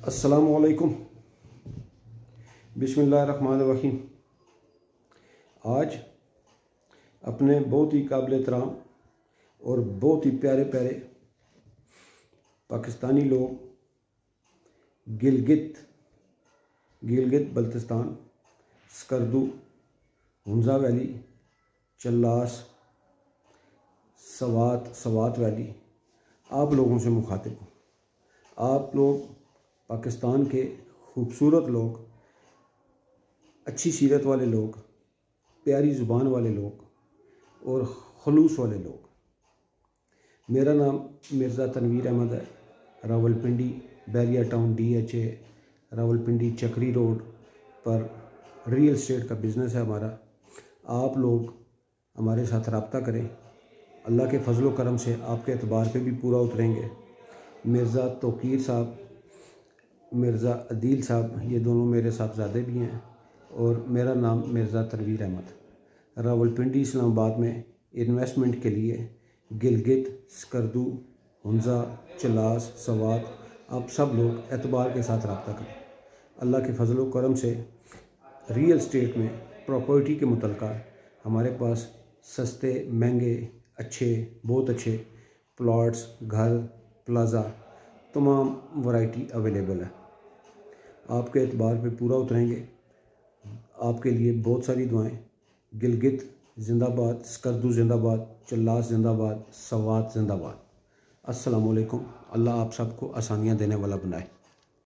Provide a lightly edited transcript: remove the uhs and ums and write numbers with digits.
अस्सलामुअलैकुम, बिस्मिल्लाहिर्रहमानिर्रहीम। आज अपने बहुत ही काबिल एहतराम और बहुत ही प्यारे प्यारे पाकिस्तानी लोग गिलगित बल्तिस्तान, स्कर्दू, हुंजा वैली, चल्लास, सवात वैली आप लोगों से मुखातिब हूँ। आप लोग पाकिस्तान के खूबसूरत लोग, अच्छी सीरत वाले लोग, प्यारी ज़ुबान वाले लोग और खलूस वाले लोग। मेरा नाम मिर्ज़ा तनवीर अहमद है। रावलपिंडी बैरिया टाउन DHA रावलपिंडी चक्री रोड पर रियल एस्टेट का बिज़नेस है हमारा। आप लोग हमारे साथ रब्ता करें। अल्लाह के फजल व करम से आपके एतबार पे भी पूरा उतरेंगे। मिर्ज़ा तौकीर साहब, मिर्ज़ा अदील साहब, ये दोनों मेरे साहबजादे भी हैं और मेरा नाम मिर्ज़ा तनवीर अहमद। रावलपिंडी इस्लामाबाद में इन्वेस्टमेंट के लिए गिलगित, स्कर्दू, हुंजा, चलास, सवात आप सब लोग एतबार के साथ रब्ता करें। अल्लाह के फजल व करम से रियल एस्टेट में प्रॉपर्टी के मुतल्लिक़ हमारे पास सस्ते, महंगे, अच्छे, बहुत अच्छे प्लॉट्स, घर, प्लाज़ा तमाम वैरायटी अवेलेबल है। आपके एतबार पे पूरा उतरेंगे। आपके लिए बहुत सारी दुआएं। गिलगित जिंदाबाद, स्कर्दू जिंदाबाद, चल्लास जिंदाबाद, सवात जिंदाबाद। अस्सलाम वालेकुम। अल्लाह आप सबको आसानियाँ देने वाला बनाए।